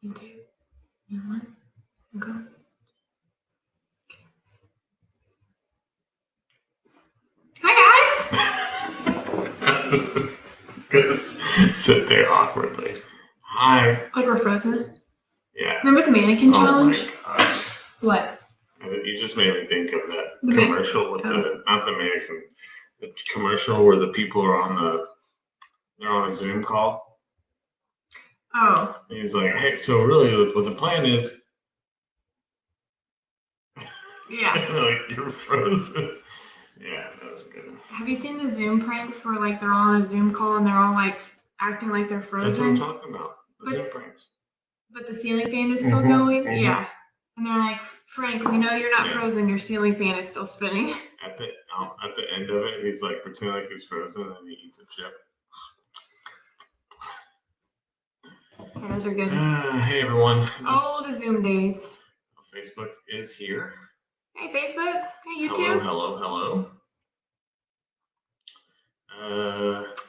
You do. You want? Go. Hi guys. Gonna sit there awkwardly. Hi. Like we're frozen. Yeah. Remember the mannequin challenge? Oh my gosh. What? You just made me think of that The commercial with not the mannequin, the commercial where the people are they're on a Zoom call. Oh. And he's like, hey, so really what the plan is. Yeah. Like, you're frozen. Yeah, that's good. Have you seen the Zoom pranks where like they're all on a Zoom call and they're all like acting like they're frozen? That's what I'm talking about. Zoom pranks. But the ceiling fan is still going? Mm-hmm. Yeah. And they're like, Frank, we know you're not frozen. Your ceiling fan is still spinning. At the end of it, he's like pretending like he's frozen and he eats a chip. Yeah, those are good. Hey, everyone. Oh, the Zoom days. Facebook is here. Hey, Facebook. Hey, YouTube. Hello.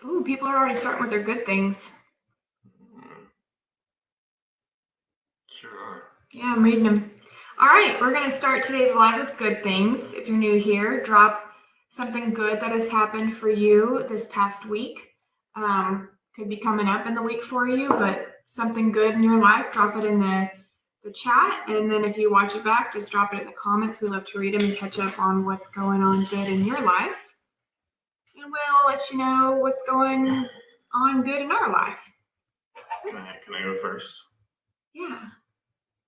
Ooh, people are already starting with their good things. Sure are. Yeah, I'm reading them. All right, we're going to start today's live with good things. If you're new here, drop something good that has happened for you this past week. Could be coming up in the week for you, but something good in your life, drop it in the chat. And then if you watch it back, just drop it in the comments. We love to read them and catch up on what's going on good in your life. And we'll let you know what's going on good in our life. Can I go first? Yeah.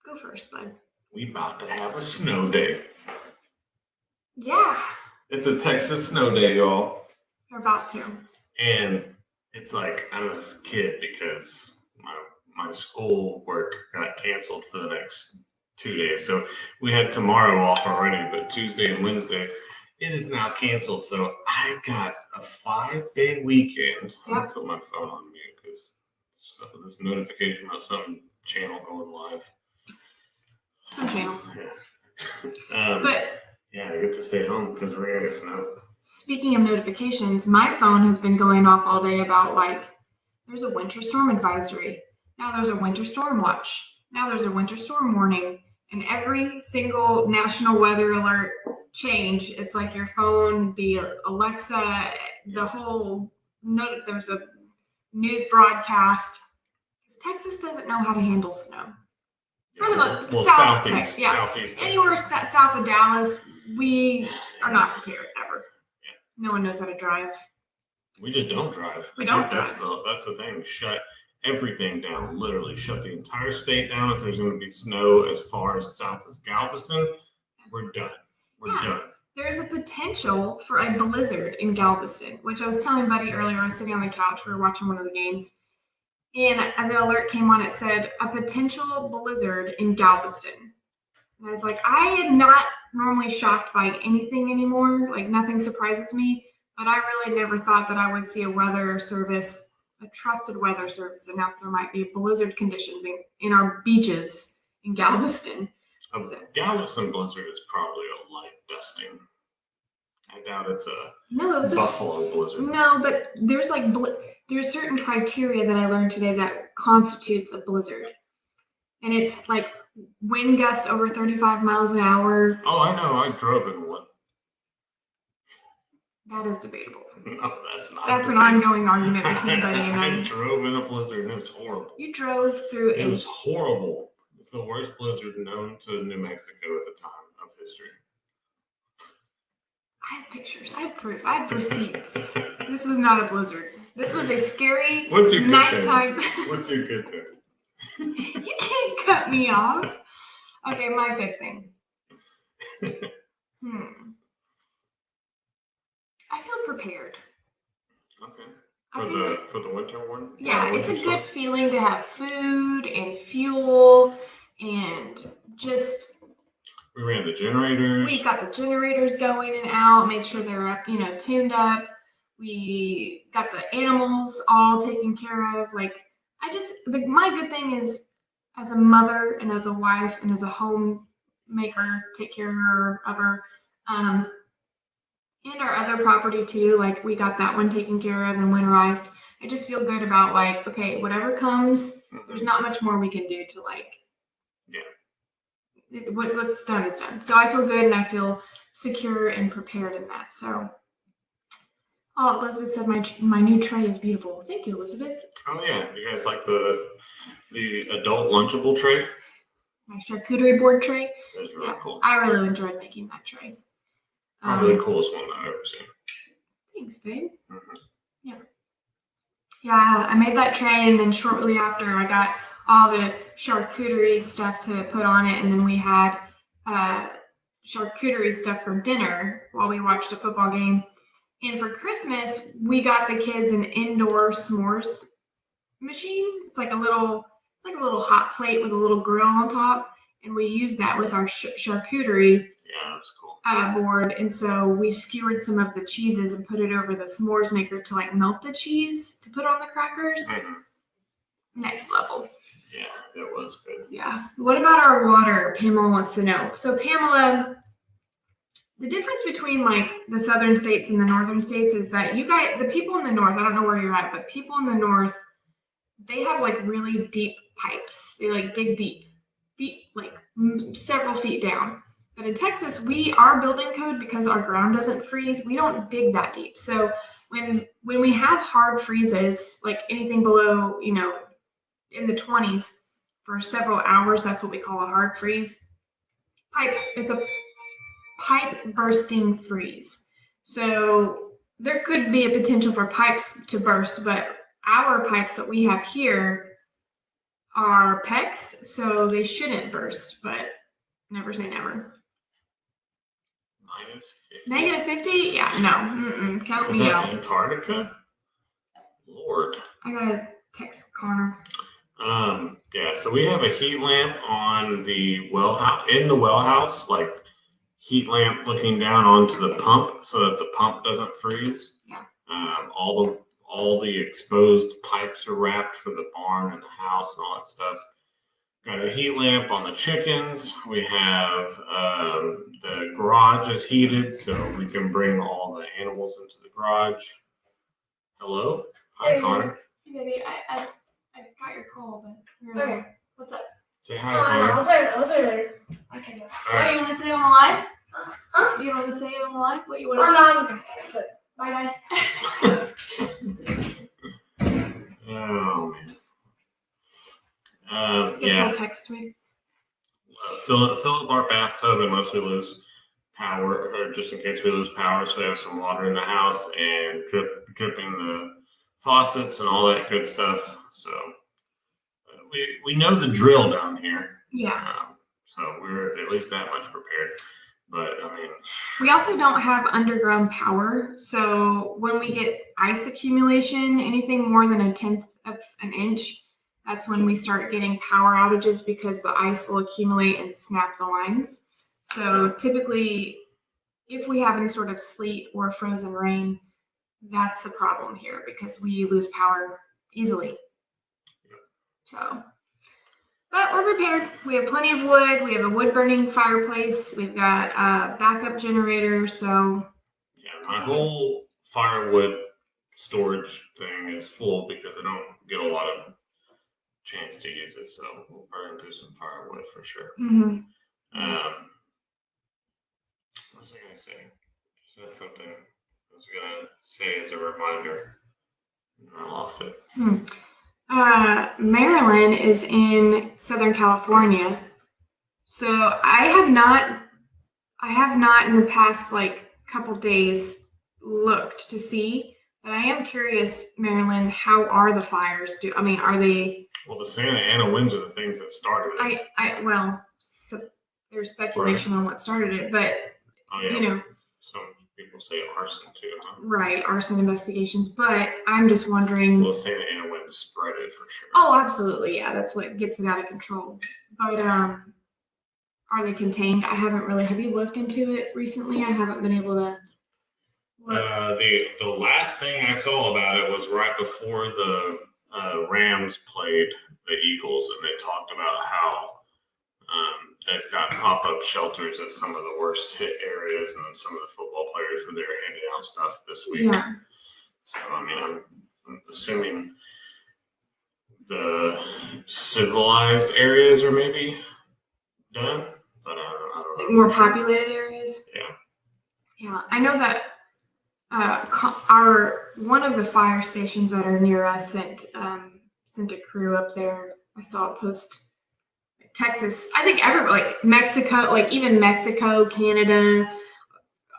Go first, bud. We about to have a snow day. Yeah. It's a Texas snow day, y'all. We're about to. And it's like I'm a kid because my school work got canceled for the next 2 days. So we had tomorrow off already, but Tuesday and Wednesday, it is now canceled. So I got a 5-day weekend. Yep. I'll put my phone on mute because this notification about some channel going live. Some channel. Yeah. But yeah, I get to stay home because we're gonna get snow. Speaking of notifications, my phone has been going off all day about like there's a winter storm advisory. Now there's a winter storm watch. Now there's a winter storm warning. And every single national weather alert change, it's like your phone, the Alexa, the whole note. There's a news broadcast. Texas doesn't know how to handle snow. For the most, southeast, yeah. Southeast Anywhere south of Dallas, we are not prepared ever. Yeah. No one knows how to drive. We just don't drive. We don't drive. That's the thing. Shut everything down. Literally shut the entire state down. If there's going to be snow as far as south as Galveston, we're done. We're done. There's a potential for a blizzard in Galveston, which I was telling Buddy earlier. I was sitting on the couch. We were watching one of the games. And the alert came on, it said, a potential blizzard in Galveston. And I was like, I am not normally shocked by anything anymore. Like, nothing surprises me. But I really never thought that I would see a trusted weather service announce there might be blizzard conditions in our beaches in Galveston. Galveston blizzard is probably a light dusting. I doubt it's a buffalo blizzard. No, but there's there's certain criteria that I learned today that constitutes a blizzard. And it's like wind gusts over 35 miles an hour. Oh, I know. I drove in one. That is debatable. No, that's not. That's an ongoing argument between Buddy and I. I drove in a blizzard and it was horrible. You drove through It was horrible. It's the worst blizzard known to New Mexico at the time of history. I have pictures. I have proof. I have receipts. This was not a blizzard. This was a scary nighttime. What's your good thing? You can't cut me off. Okay, my good thing. I feel prepared. Okay. For the winter one? Yeah, it's a good feeling to have food and fuel and just. We ran the generators. We got the generators going and out, made sure they're up, tuned up. We got the animals all taken care of. Like, my good thing is, as a mother and as a wife and as a homemaker, take care of her, and our other property too. Like, we got that one taken care of and winterized. I just feel good about like, okay, whatever comes, there's not much more we can do to like. Yeah. What's done is done. So I feel good and I feel secure and prepared in that. So. Oh, Elizabeth said my new tray is beautiful. Thank you, Elizabeth. Oh yeah, you guys like the adult lunchable tray? My charcuterie board tray. It was really cool. I really enjoyed making that tray. Probably the coolest one I've ever seen. Thanks, babe. Mm-hmm. Yeah. Yeah, I made that tray, and then shortly after, I got all the charcuterie stuff to put on it, and then we had charcuterie stuff for dinner while we watched a football game. And for Christmas, we got the kids an indoor s'mores machine. It's like a little hot plate with a little grill on top, and we used that with our charcuterie. Yeah, that's cool. Board, and so we skewered some of the cheeses and put it over the s'mores maker to like melt the cheese to put on the crackers. Mm-hmm. Next level. Yeah, it was good. Yeah. What about our water? Pamela wants to know. So Pamela, the difference between like the southern states and the northern states is that you guys, the people in the north, I don't know where you're at, but people in the north, they have like really deep pipes. They like dig deep, like several feet down. But in Texas, our building code, because our ground doesn't freeze, we don't dig that deep. So when we have hard freezes, like anything below, in the 20s for several hours, that's what we call a hard freeze. It's a pipe bursting freeze. So there could be a potential for pipes to burst, but our pipes that we have here are PEX, so they shouldn't burst, but never say never. -50? -50? Yeah, no. Count Is me that out. Antarctica? Lord. I gotta text Connor. Yeah, so we have a heat lamp on the well house, in the well house, like heat lamp looking down onto the pump so that the pump doesn't freeze. Yeah. All the exposed pipes are wrapped for the barn and the house and all that stuff. Got a heat lamp on the chickens. We have the garage is heated, so we can bring all the animals into the garage. Hello? Hi, Connor. Hey, baby, I got your call, but okay. What's up? Say hi, Connor. I'll tell you later. Okay. All right. You want to say it on the live? Huh? You want to say it on the live? What you want Oh, to no, okay. Bye, guys. Oh, man. Guess Yeah. he'll text me. Fill up our bathtub unless we lose power, or just in case we lose power, so we have some water in the house, and dripping the faucets and all that good stuff. So we know the drill down here. Yeah. So we're at least that much prepared. But I mean, We also don't have underground power, so when we get ice accumulation, anything more than 1/10 of an inch, that's when we start getting power outages because the ice will accumulate and snap the lines. So typically, if we have any sort of sleet or frozen rain, that's the problem here because we lose power easily. So, but we're prepared. We have plenty of wood. We have a wood burning fireplace. We've got a backup generator. So, yeah, my whole firewood storage thing is full because I don't get a lot of chance to use it. So we'll burn through some firewood for sure. What was I going to say? Said something I was going to say as a reminder. I lost it. Maryland is in Southern California. So I have not in the past like couple days looked to see, but I am curious, Maryland, how are the fires? Are they? Well, the Santa Ana winds are the things that started it. There's speculation on what started it, but some people say arson too, huh? Right, arson investigations. But I'm just wondering. Well, the Santa Ana winds spread it for sure. Oh, absolutely, yeah. That's what gets it out of control. But are they contained? I haven't really. Have you looked into it recently? I haven't been able to. The last thing I saw about it was right before the Rams played the Eagles, and they talked about how they've got pop-up shelters at some of the worst hit areas, and some of the football players were there handing out stuff this week. Yeah. So I mean, I'm assuming the civilized areas are maybe done, but I don't know. More for sure. populated areas. Yeah. Yeah, I know that one of the fire stations that are near us sent a crew up there. I saw a post. Texas, I think everybody, like Mexico, like even Mexico, Canada,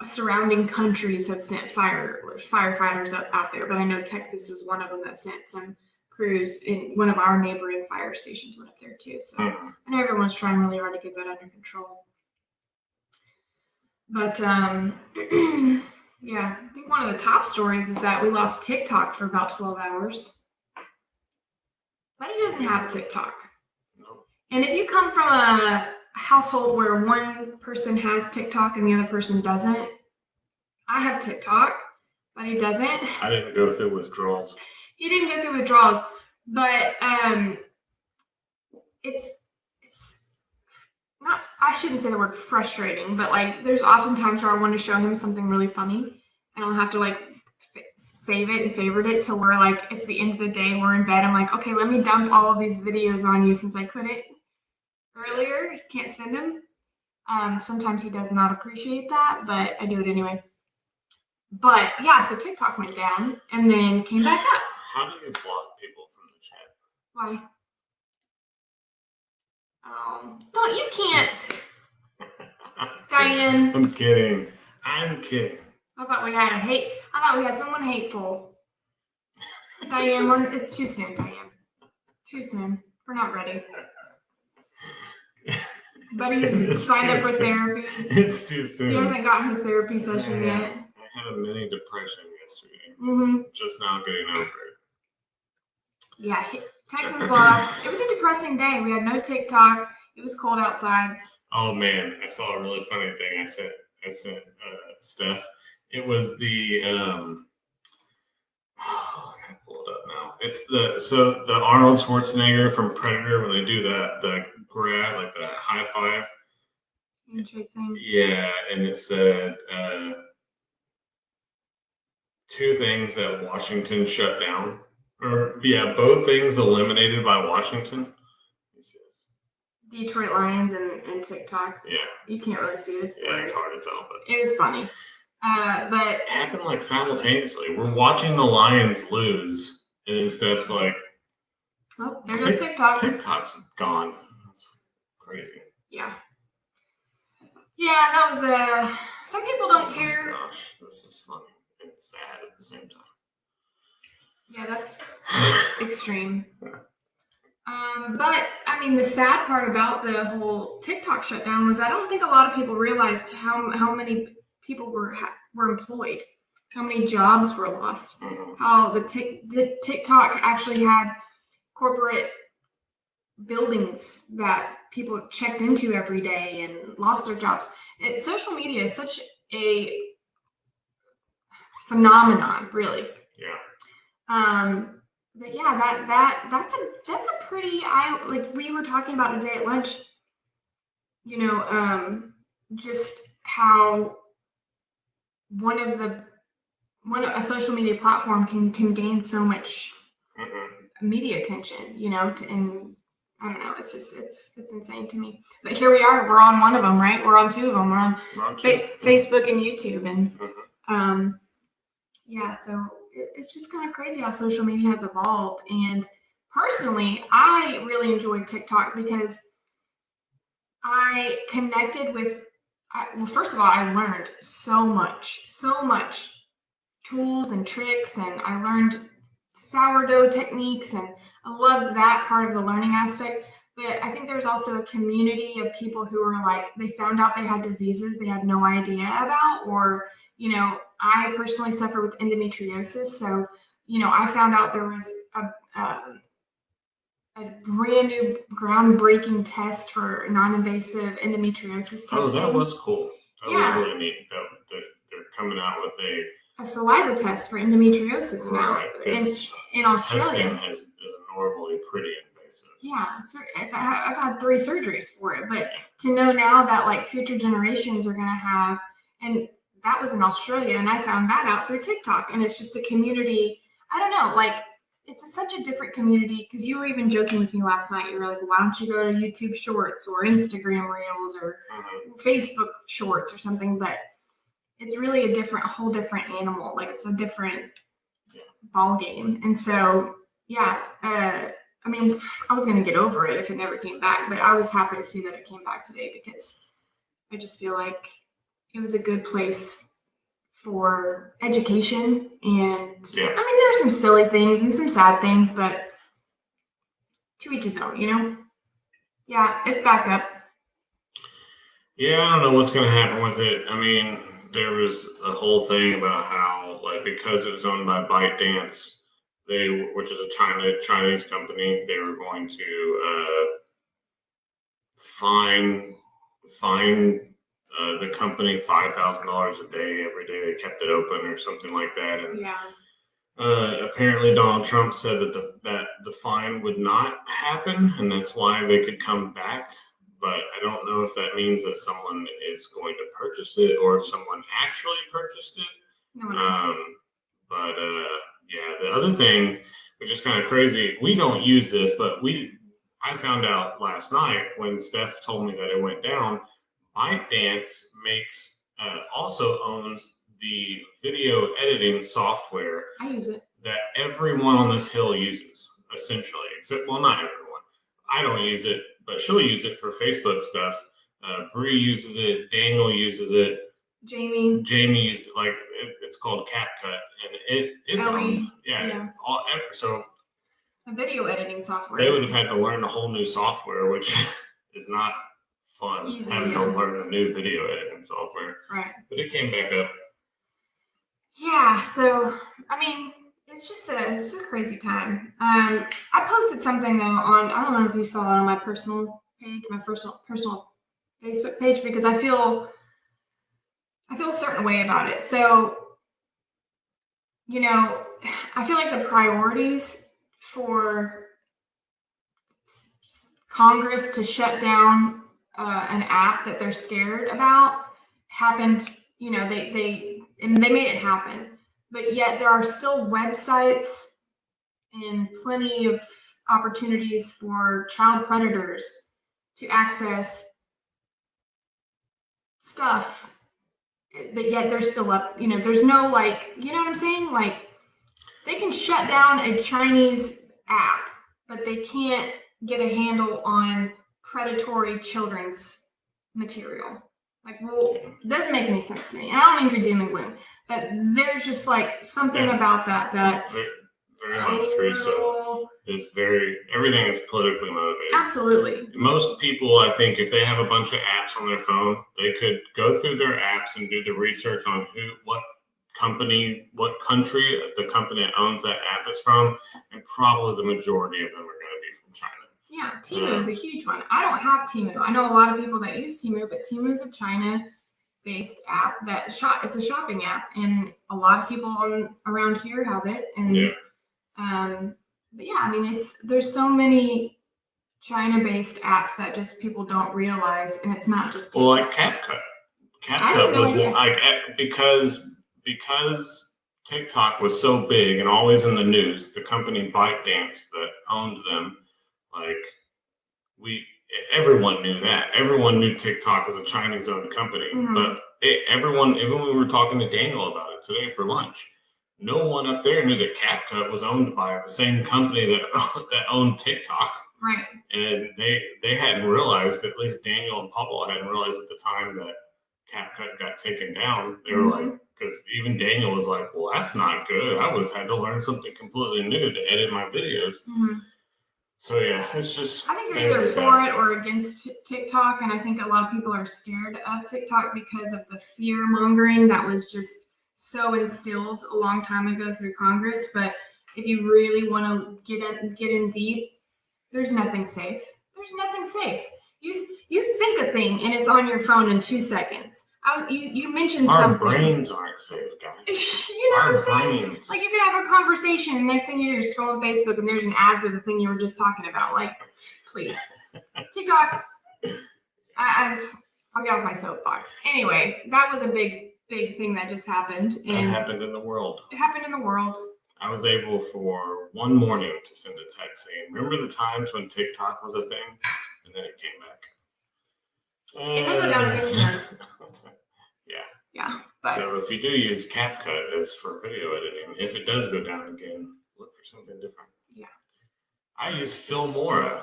surrounding countries have sent firefighters out there. But I know Texas is one of them that sent some crews, in one of our neighboring fire stations went up there too. So I know everyone's trying really hard to get that under control. But yeah, I think one of the top stories is that we lost TikTok for about 12 hours. But he doesn't have TikTok. No. And if you come from a household where one person has TikTok and the other person doesn't, I have TikTok, but he doesn't. I didn't go through withdrawals. He didn't go through withdrawals, but it's not, I shouldn't say the word frustrating, but like there's often times where I want to show him something really funny and I'll have to like save it and favorite it to where like it's the end of the day, we're in bed, I'm like, okay, let me dump all of these videos on you since I couldn't earlier, just can't send them. Sometimes he does not appreciate that, but I do it anyway. But yeah, so TikTok went down and then came back up. How do you block people from the chat? Why? Don't, you can't. Diane. I'm kidding. I'm kidding. I thought we had someone hateful. Diane, it's too soon, Diane. Too soon. We're not ready. Buddy has signed up for therapy. It's too soon. He hasn't gotten his therapy session yet. I had a mini depression yesterday. Mm-hmm. Just now getting over it. Yeah, Texans lost. It was a depressing day. We had no TikTok. It was cold outside. Oh man, I saw a really funny thing. I sent Steph. It was the I can pull it up now. It's the Arnold Schwarzenegger from Predator when they do the grab, like the high five. Handshake thing. Yeah, and it said 2 things that Washington shut down. Or yeah, both things eliminated by Washington. Detroit Lions and TikTok. Yeah. You can't really see it. It's blurry. It's hard to tell, but it was funny. But it happened like simultaneously. We're watching the Lions lose, and then Steph's like, "Oh, there goes TikTok." TikTok's gone. That's crazy. Yeah. Yeah, that was some people don't care. Oh gosh, this is funny and sad at the same time. Yeah, that's extreme. But I mean, the sad part about the whole TikTok shutdown was I don't think a lot of people realized how many people were employed, how many jobs were lost, how the TikTok actually had corporate buildings that people checked into every day and lost their jobs. Social media is such a phenomenon, really. Yeah. But yeah, that's a pretty like we were talking about today at lunch, just how a social media platform can gain so much media attention, and I don't know, it's insane to me. But here we are, we're on one of them, right? We're on 2 of them. We're on Facebook and YouTube, and yeah, so it's just kind of crazy how social media has evolved. And personally, I really enjoyed TikTok because I connected with, well, first of all, I learned so much tools and tricks, and I learned sourdough techniques, and I loved that part of the learning aspect. But I think there's also a community of people who are like, they found out they had diseases they had no idea about, or I personally suffer with endometriosis. So, I found out there was a brand new groundbreaking test for non-invasive endometriosis testing. Oh, that was cool. That Yeah. was really neat. That they're coming out with a saliva test for endometriosis now in Australia. Testing is normally pretty invasive. Yeah, I've had 3 surgeries for it, but to know now that like future generations are going to have, and that was in Australia, and I found that out through TikTok, and it's just a community. I don't know, like such a different community, because you were even joking with me last night. You were like, why don't you go to YouTube Shorts or Instagram Reels or Facebook Shorts or something? But it's really a whole different animal. Like, it's a different ball game. And so, yeah, I mean, I was going to get over it if it never came back, but I was happy to see that it came back today, because I just feel like it was a good place for education. And I mean, there's some silly things and some sad things, but to each his own, you know? Yeah, it's back up. Yeah, I don't know what's going to happen with it. I mean, there was a whole thing about how, like, because it was owned by ByteDance, which is a Chinese company, they were going to fine the company $5,000 a day every day they kept it open or something like that. And apparently Donald Trump said that the fine would not happen, and that's why they could come back. But I don't know if that means that someone is going to purchase it or if someone actually purchased it. No one else. The other thing, which is kind of crazy, we don't use this, but I found out last night when Steph told me that it went down. ByteDance also owns the video editing software. I use it. That everyone on this hill uses, essentially. Except, well, not everyone. I don't use it, but she'll use it for Facebook stuff. Bree uses it. Daniel uses it. Jamie uses it. Like, it's called CapCut, and it's owned. So a video editing software. They would have had to learn a whole new software, which is not fun, having to learn a new video editing software. Right. But it came back up. Yeah, so, I mean, it's just a crazy time. I posted something, though, I don't know if you saw it on my personal page, my personal Facebook page, because I feel a certain way about it. So, you know, I feel like the priorities for Congress to shut down an app that they're scared about happened. You know, they made it happen, but yet there are still websites and plenty of opportunities for child predators to access stuff, but yet they're still up. You know, there's no, like, you know what I'm saying? Like, they can shut down a Chinese app, but they can't get a handle on predatory children's material. Like, well, it doesn't make any sense to me. And I don't mean to be doom and gloom, but there's just like something about that's very much true. So it's everything is politically motivated. Absolutely. Most people, I think, if they have a bunch of apps on their phone, they could go through their apps and do the research on what country the company that owns that app is from, and probably the majority of them are going to be from China. Yeah, Temu is a huge one. I don't have Temu. I know a lot of people that use Temu, but Temu is a China-based app it's a shopping app, and a lot of people around here have it. And but yeah, I mean, there's so many China-based apps that just people don't realize, and it's not just TikTok. Well, like CapCut. CapCut was like, because TikTok was so big and always in the news. The company ByteDance that owned them, like, everyone knew that. Everyone knew TikTok was a Chinese-owned company. Mm-hmm. But everyone, even when we were talking to Daniel about it today for lunch, no one up there knew that CapCut was owned by the same company that owned TikTok. Right. And they hadn't realized, at least Daniel and Pablo hadn't realized at the time that CapCut got taken down. They were like, because even Daniel was like, well, that's not good. I would have had to learn something completely new to edit my videos. Mm-hmm. So yeah, it's just. I think you're either for it or against TikTok, and I think a lot of people are scared of TikTok because of the fear mongering that was just so instilled a long time ago through Congress. But if you really want to get in deep, there's nothing safe. There's nothing safe. You think a thing and it's on your phone in 2 seconds. You mentioned our something. Our brains aren't safe, guys. You know what I'm saying? Like, you could have a conversation, and next thing you're scrolling Facebook, and there's an ad for the thing you were just talking about. Like, please. TikTok. I'll get off my soapbox. Anyway, that was a big thing that just happened. And it happened in the world. It happened in the world. I was able for one morning to send a text saying, remember the times when TikTok was a thing? And then it came back. It may go down again, who knows? Yeah, but So if you do use CapCut as for video editing, if it does go down again, look for something different. Yeah. I use Filmora.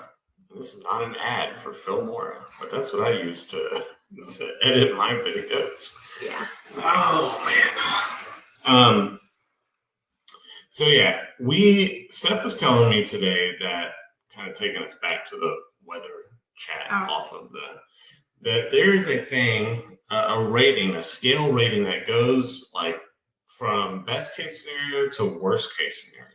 This is not an ad for Filmora, but that's what I use to edit my videos. yeah. Oh man. So yeah, Steph was telling me today that, kind of taking us back to the weather chat off of that there is a thing, a rating, a scale rating that goes like from best case scenario to worst case scenario.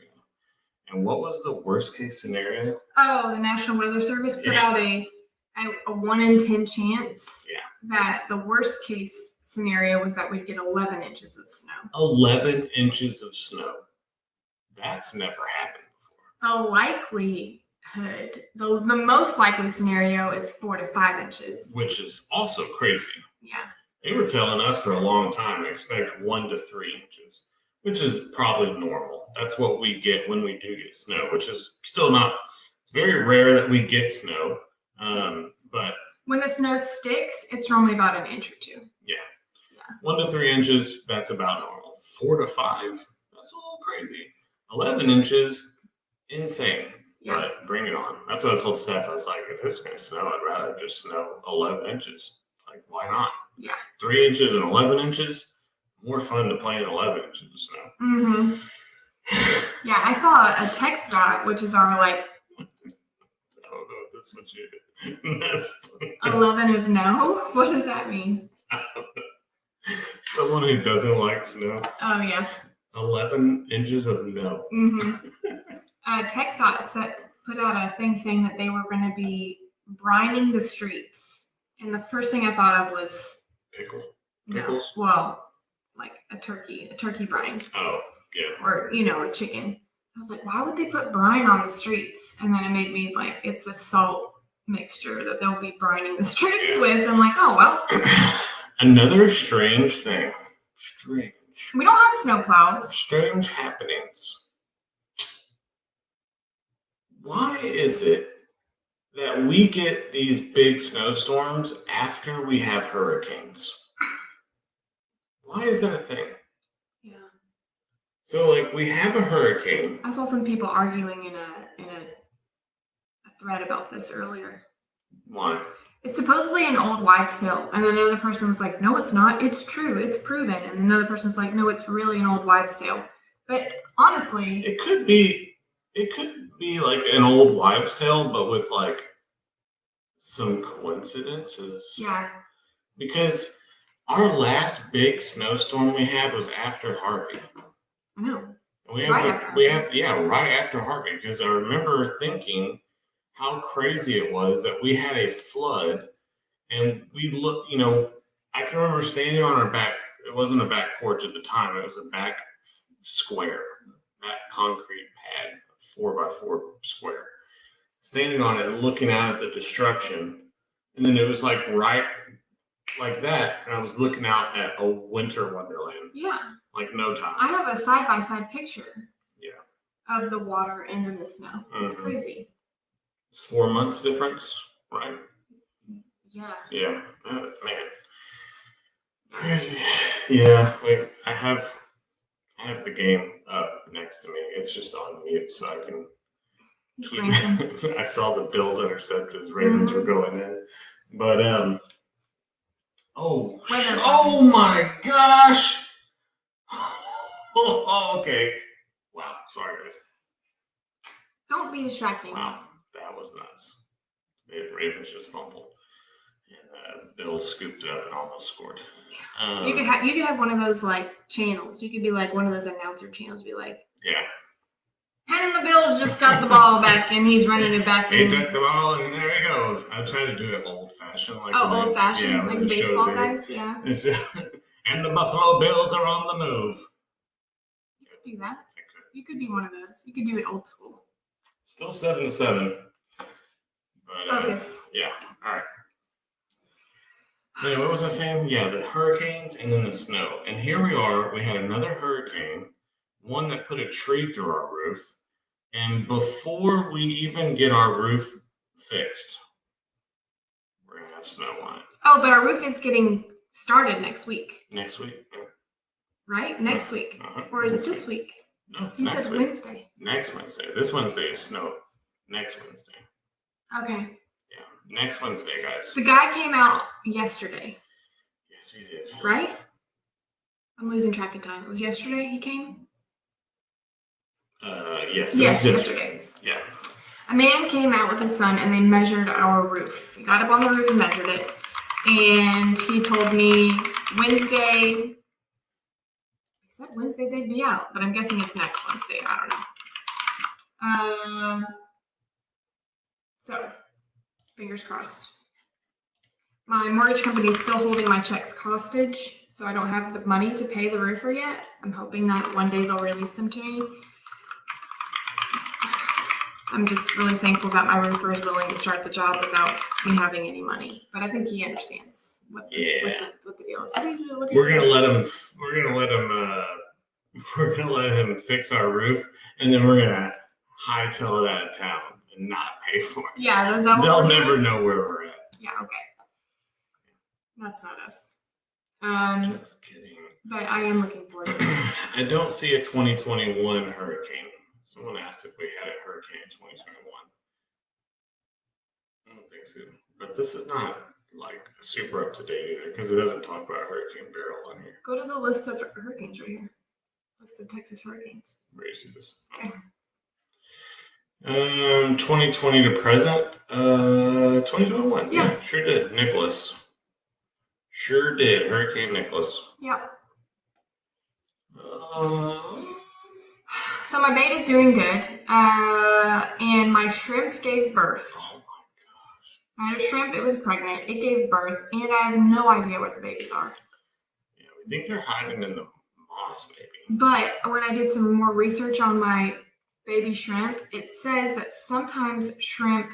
And what was the worst case scenario? Oh, the National Weather Service put out a 1 in 10 chance that the worst case scenario was that we'd get 11 inches of snow. 11 inches of snow. That's never happened before. The likelihood, the most likely scenario is 4 to 5 inches. Which is also crazy. Yeah. They were telling us for a long time to expect 1 to 3 inches, which is probably normal. That's what we get when we do get snow, which is still not, it's very rare that we get snow. But when the snow sticks, it's normally about an inch or 2. Yeah. 1 to 3 inches, that's about normal. 4 to 5, that's a little crazy. 11 inches, insane. Yeah. But bring it on. That's what I told Steph. I was like, if it's going to snow, I'd rather just snow 11 inches. Like, why not? Yeah. 3 inches and 11 inches, more fun to play in 11 inches of snow. Mm-hmm. Yeah, I saw a text dot, which is our like. I don't know if that's what you did. That's funny. 11 of no? What does that mean? Someone who doesn't like snow. Oh, yeah. 11 inches of no. Mm-hmm. TxDOT put out a thing saying that they were going to be brining the streets. And the first thing I thought of was... Pickles? No, well, like a turkey brine. Oh, yeah. Or, a chicken. I was like, why would they put brine on the streets? And then it made me like, it's the salt mixture that they'll be brining the streets with. I'm like, oh, well. Another strange thing. Strange. We don't have snow plows. Strange happenings. Why is it that we get these big snowstorms after we have hurricanes? Why is that a thing? Yeah. So, like, we have a hurricane. I saw some people arguing in a thread about this earlier. Why? It's supposedly an old wives' tale, and then another person was like, "No, it's not. It's true. It's proven." And another person's like, "No, it's really an old wives' tale." But honestly, it could be like an old wives' tale, but with like some coincidences. Yeah. Because our last big snowstorm we had was after Harvey. I know. Right after Harvey. Because I remember thinking how crazy it was that we had a flood, and we looked. I can remember standing on our back. It wasn't a back porch at the time. It was a back square, that concrete pad, 4x4 square. Standing on it and looking out at the destruction, and then it was like right like that, and I was looking out at a winter wonderland. Yeah. Like no time. I have a side-by-side picture. Yeah. Of the water and then the snow. Mm-hmm. It's crazy. It's 4 months difference, right? Yeah. Yeah. Man. Crazy. Yeah. Wait, I have the game up next to me. It's just on mute, so I can keep. I saw the Bills intercepted as Ravens were going in, but oh my gosh! Oh, okay. Wow. Sorry, guys. Don't be distracting. Wow, that was nuts. The Ravens just fumbled, and Bills scooped it up and almost scored. You could have one of those like channels. You could be like one of those announcer channels. Be like, and the Bills just got the ball back, and he's running it back. He took the ball, and there he goes. I tried to do it old-fashioned, like old-fashioned, like the baseball guys, yeah. And the Buffalo Bills are on the move. You could do that. You could be one of those. You could do it old school. Still 7-7. But focus. Yeah. All right. Anyway, what was I saying? Yeah, the hurricanes and then the snow. And here we are. We had another hurricane one that put a tree through our roof. And before we even get our roof fixed, we're going to have snow on it. Oh, but our roof is getting started next week, Next week. Yeah. right? Next week. Uh-huh. Or is it this week? No, it's You next said week. Wednesday. Next Wednesday. This Wednesday is snow. Next Wednesday. Okay. Yeah. Next Wednesday, guys. The guy came out yesterday, Yes, he did. right? I'm losing track of time. It was yesterday he came? Yes. Yes, it was yesterday. Yeah. A man came out with his son and they measured our roof. He got up on the roof and measured it. And he told me Wednesday, he said Wednesday they'd be out, but I'm guessing it's next Wednesday. I don't know. So, fingers crossed. My mortgage company is still holding my checks hostage, so I don't have the money to pay the roofer yet. I'm hoping that one day they'll release them to me. I'm just really thankful that my roofer is willing to start the job without me having any money. But I think he understands what the deal is. We're gonna let him. We're gonna let him fix our roof, and then we're gonna hightail it out of town and not pay for it. Yeah, they'll never know where we're at. Yeah, okay. That's not us. Just kidding. But I am looking forward to it. I don't see a 2021 hurricane. Someone asked if we had a hurricane in 2021. I don't think so. But this is not like super up to date either because it doesn't talk about Hurricane Beryl on here. Go to the list of hurricanes right here. List of Texas hurricanes. Where do you see this? Okay. 2020 to present. 2021. Yeah, sure did. Nicholas. Sure did. Hurricane Nicholas. Yep. So my beta's doing good, and my shrimp gave birth. Oh my gosh. I had a shrimp, it was pregnant, it gave birth, and I have no idea what the babies are. Yeah, we think they're hiding in the moss, maybe. But when I did some more research on my baby shrimp, it says that sometimes shrimp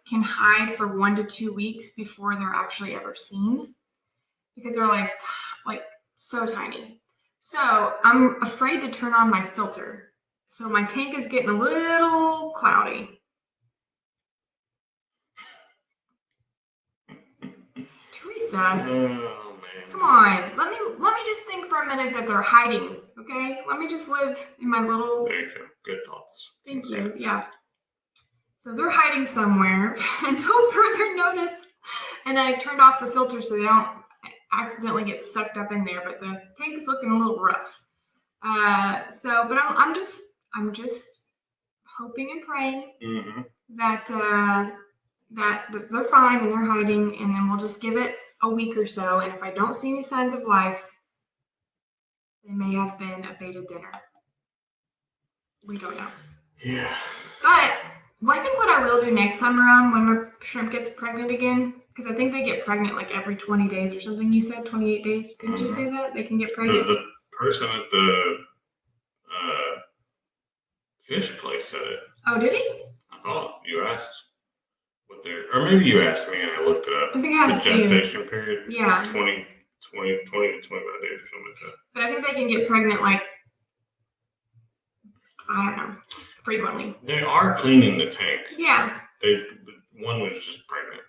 can hide for 1 to 2 weeks before they're actually ever seen because they're like so tiny. So I'm afraid to turn on my filter. So my tank is getting a little cloudy. Teresa, Oh man. come on. Let me just think for a minute that they're hiding, okay? Let me just live in my little. There you go. Good thoughts. Thank you. Congrats. Yeah. So they're hiding somewhere until further notice. And I turned off the filter so they don't accidentally get sucked up in there, but the tank is looking a little rough. But I'm just hoping and praying that they're fine and they're hiding, and then we'll just give it a week or so. And if I don't see any signs of life, they may have been a beta dinner. We don't know. Yeah. But I think what I will do next time around when my shrimp gets pregnant again, because I think they get pregnant like every 20 days or something. You said 28 days. Didn't you say that? They can get pregnant? The person at the fish place said it. Oh, did he? I thought you asked what they're, or maybe you asked me and I looked it up. I think I asked the gestation period. Yeah. 20 to 25 days or something like that. But I think they can get pregnant like, I don't know, frequently. They are cleaning the tank. Yeah. One was just pregnant.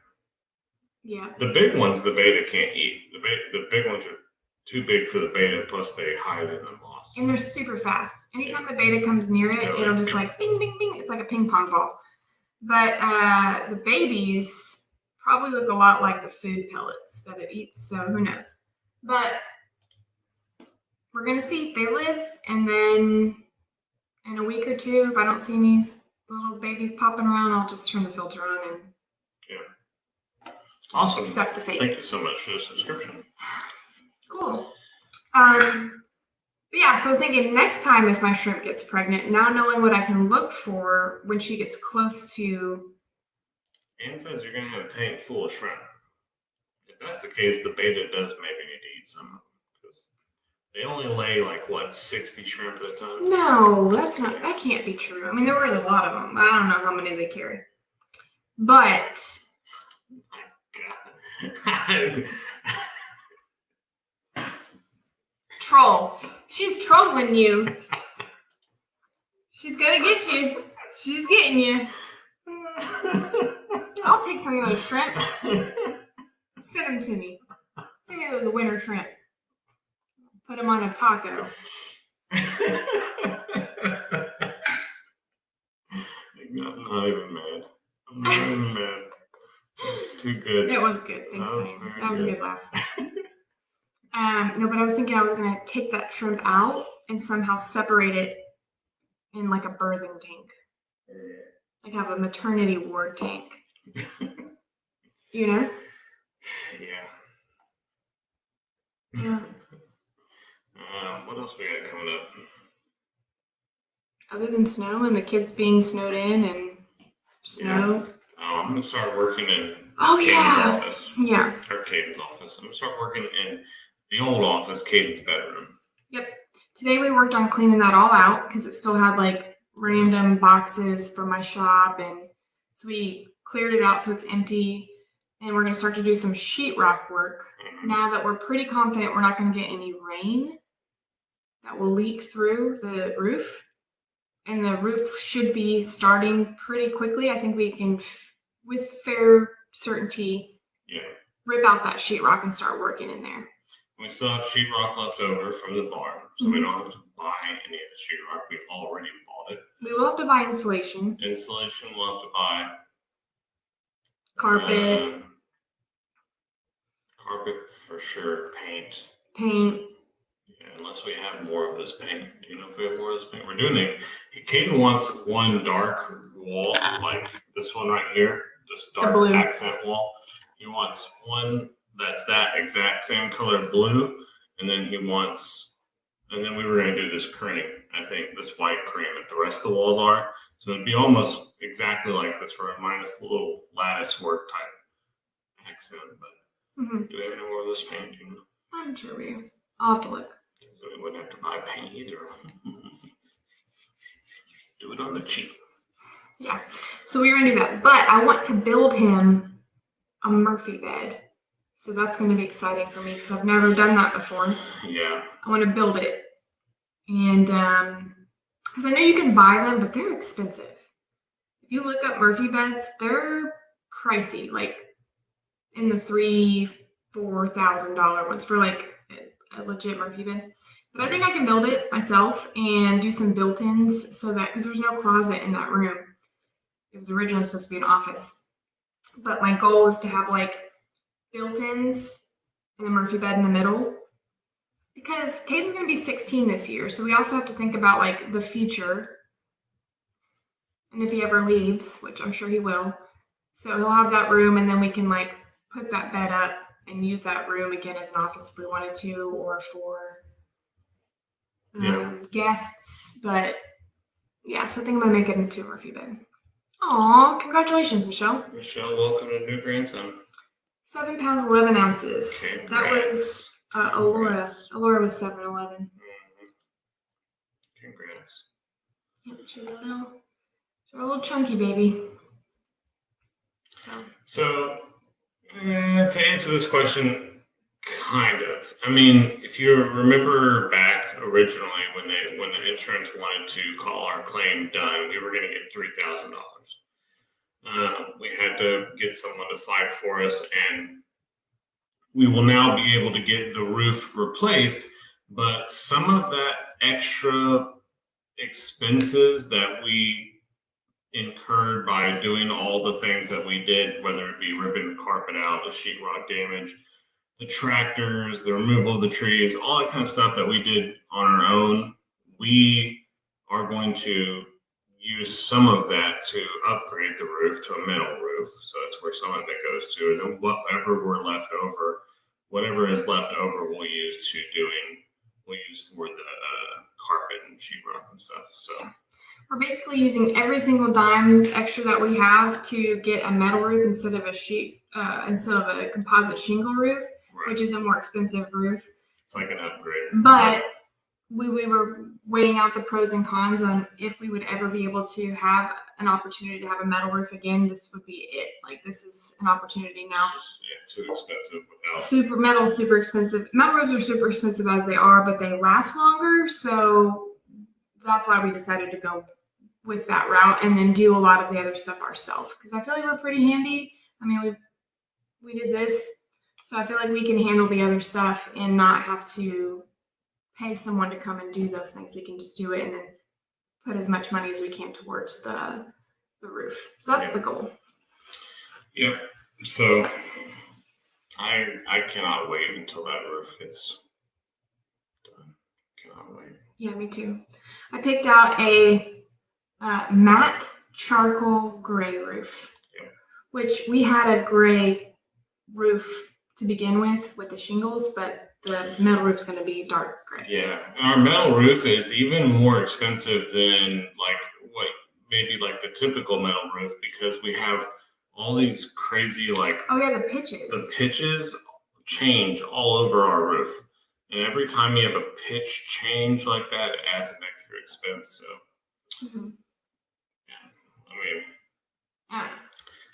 Yeah. The big ones, the beta can't eat. The big ones are too big for the beta, plus they hide in the moss. And they're super fast. Anytime the beta comes near it, it'll just like bing, bing, bing. It's like a ping pong ball. But the babies probably look a lot like the food pellets that it eats. So who knows? But we're going to see if they live. And then in a week or two, if I don't see any little babies popping around, I'll just turn the filter on and awesome. accept the fate. Thank you so much for the subscription. Cool. But yeah, so I was thinking next time if my shrimp gets pregnant, now knowing what I can look for when she gets close to. Ann says you're going to have a tank full of shrimp. If that's the case, the beta does maybe need to eat some. Because they only lay like, 60 shrimp at a time? No, that can't be true. I mean, there was a lot of them. I don't know how many they carry. But. My God. Troll. She's trolling you. She's gonna get you. She's getting you. I'll take some of those shrimp. Send them to me. Send me those winter shrimp. Put them on a taco. I'm not even mad. I'm not even mad. It's too good. It was good. Thanks, That was Diane. very That was a good. good laugh. No, but I was thinking I was gonna take that shrimp out and somehow separate it in like a birthing tank. Like have a maternity ward tank. You know? Yeah. Yeah. What else we got coming up? Other than snow and the kids being snowed in and snow. I'm gonna start working in Oh Caden's yeah. office. Yeah. Or Caden's office. I'm gonna start working in the old office, Caden's bedroom. Yep. Today we worked on cleaning that all out because it still had like random boxes from my shop, and so we cleared it out so it's empty. And we're gonna start to do some sheetrock work now that we're pretty confident we're not gonna get any rain that will leak through the roof. And the roof should be starting pretty quickly. I think we can, with fair certainty, rip out that sheetrock and start working in there. We still have sheetrock left over from the barn, so we don't have to buy any of the sheetrock. We've already bought it. We will have to buy insulation. Insulation, we'll have to buy. Carpet. Carpet for sure. Paint. Yeah, unless we have more of this paint. Do you know if we have more of this paint? We're doing it. Caden wants one dark wall, like this one right here, this dark blue accent wall. He wants one that's that exact same color blue, and then we were going to do this cream. I think this white cream that the rest of the walls are. So it'd be almost exactly like this room, minus the little lattice work type accent. But do we have any more of this paint? You know? I'm sure we do. I'll have to look. So we wouldn't have to buy paint either. Do it on the cheap. Yeah. So we're going to do that. But I want to build him a Murphy bed. So that's going to be exciting for me because I've never done that before. Yeah. I want to build it. And because I know you can buy them, but they're expensive. If you look up Murphy beds, they're pricey, like in the $3,000-$4,000 ones for like a legit Murphy bed. But I think I can build it myself and do some built-ins so that, because there's no closet in that room. It was originally supposed to be an office. But my goal is to have like built-ins and the Murphy bed in the middle. Because Caden's going to be 16 this year, so we also have to think about like the future. And if he ever leaves, which I'm sure he will. So he'll have that room, and then we can like put that bed up and use that room again as an office if we wanted to, or for guests. But yeah, so I think I'm gonna make it into a Murphy bed. Aw, congratulations, Michelle. Michelle, welcome to new grandson. 7 pounds 11 ounces. Congrats. That was Alora. Alora was 7'11". Congrats. Yeah, she's a little chunky baby. So to answer this question, kind of. I mean, if you remember back originally when the insurance wanted to call our claim done, we were going to get $3,000. We had to get someone to fight for us, and we will now be able to get the roof replaced. But some of that extra expenses that we incurred by doing all the things that we did, whether it be ripping the carpet out, the sheetrock damage, the tractors, the removal of the trees, all that kind of stuff that we did on our own, we are going to use some of that to upgrade the roof to a metal roof. So that's where some of it goes to. And then whatever is left over, we'll use for the carpet and sheetrock and stuff. So we're basically using every single dime extra that we have to get a metal roof instead of a composite shingle roof, which is a more expensive roof. It's like an upgrade. But we were weighing out the pros and cons on if we would ever be able to have an opportunity to have a metal roof again. This would be it. Like, this is an opportunity now. Too expensive without. Super expensive. Metal roofs are super expensive as they are, but they last longer. So that's why we decided to go with that route and then do a lot of the other stuff ourselves. Because I feel like we're pretty handy. I mean, we did this, so I feel like we can handle the other stuff and not have to pay someone to come and do those things. We can just do it and then put as much money as we can towards the roof. So that's the goal. Yep. So I cannot wait until that roof gets done. Cannot wait. Yeah, me too. I picked out a matte charcoal gray roof, which we had a gray roof to begin with the shingles, but the metal roof's going to be dark gray. Yeah, and our metal roof is even more expensive than what maybe the typical metal roof, because we have all these crazy Oh yeah, the pitches. The pitches change all over our roof, and every time you have a pitch change like that, it adds an extra expense. So, yeah, I mean,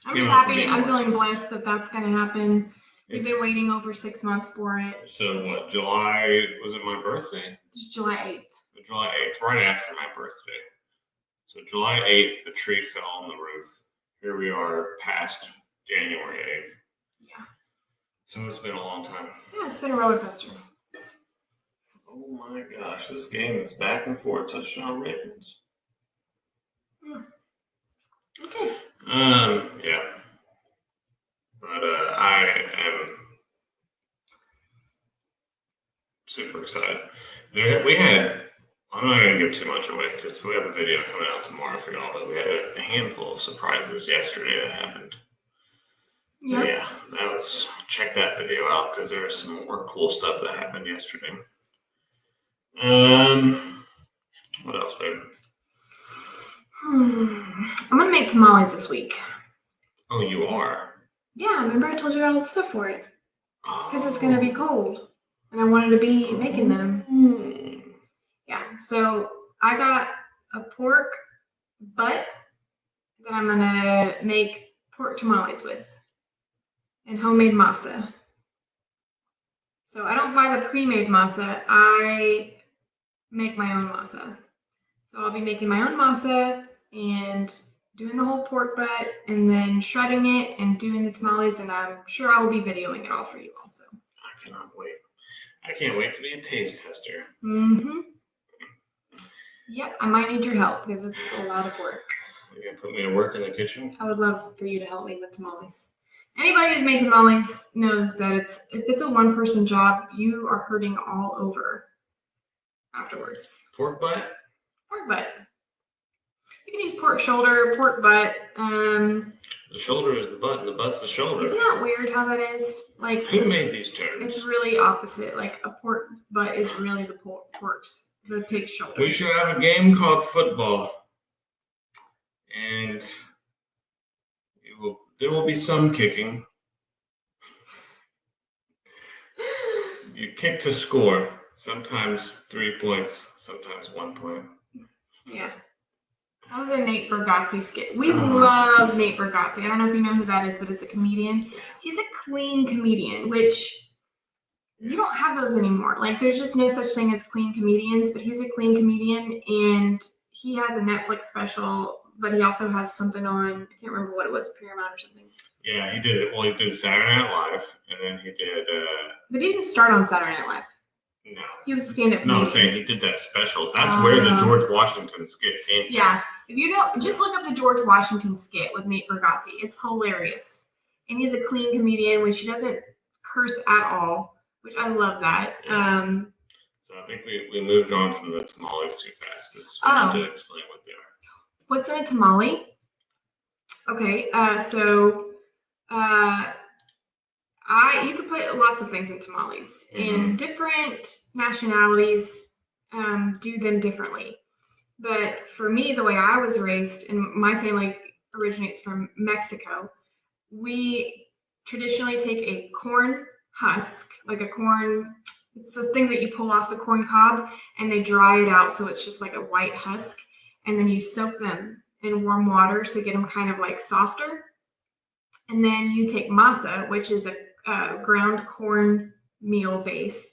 I'm just happy. I'm feeling blessed that that's going to happen. We've been waiting over 6 months for it. So what? July, was it my birthday? It's July 8th. July 8th, right after my birthday. So July 8th, the tree fell on the roof. Here we are past January 8th. Yeah. So it's been a long time. Yeah, it's been a roller coaster. Oh my gosh, this game is back and forth touchdown Ravens. Okay. Yeah. But I am super excited. I'm not going to give too much away because we have a video coming out tomorrow for y'all, but we had a handful of surprises yesterday that happened. Yep. Yeah, check that video out because there was some more cool stuff that happened yesterday. What else, babe? I'm going to make tamales this week. Oh, you are? Yeah, remember I told you all the stuff for it. Because it's going to be Oh. cold. And I wanted to be making them. Yeah, so I got a pork butt that I'm going to make pork tamales with. And homemade masa. So I don't buy the pre-made masa. I make my own masa. So I'll be making my own masa and doing the whole pork butt and then shredding it and doing the tamales, and I'm sure I will be videoing it all for you also. I cannot wait. I can't wait to be a taste tester. Mm-hmm. Yep, I might need your help because it's a lot of work. You gonna put me to work in the kitchen? I would love for you to help me with tamales. Anybody who's made tamales knows that if it's a one-person job, you are hurting all over afterwards. Pork butt? Pork butt. You can use pork shoulder, pork butt. The shoulder is the butt, and the butt's the shoulder. Isn't that weird how that is? Who made these terms? It's really opposite. Like a pork butt is really the pig's shoulder. We should have a game called football, and there will be some kicking. You kick to score. Sometimes 3 points, sometimes 1 point. Yeah. That was a Nate Bargatze skit. We love Nate Bargatze. I don't know if you know who that is, but it's a comedian. He's a clean comedian, which you don't have those anymore. Like, there's just no such thing as clean comedians, but he's a clean comedian, and he has a Netflix special, but he also has something on, I can't remember what it was, Paramount or something. Yeah, he did it. Well, he did Saturday Night Live, and then he did... But he didn't start on Saturday Night Live. No. He was a stand-up No, comedian. I'm saying he did that special. That's where the George Washington skit came from. Yeah. If you don't, just look up the George Washington skit with Nate Bargatze. It's hilarious. And he's a clean comedian, which he doesn't curse at all, which I love that. Yeah. So I think we moved on from the tamales too fast because we need to explain what they are. What's in a tamale? Okay, you could put lots of things in tamales, and different nationalities do them differently. But for me, the way I was raised, and my family originates from Mexico, we traditionally take a corn husk, like a corn, it's the thing that you pull off the corn cob, and they dry it out so it's just like a white husk, and then you soak them in warm water so you get them kind of like softer. And then you take masa, which is a ground corn meal base,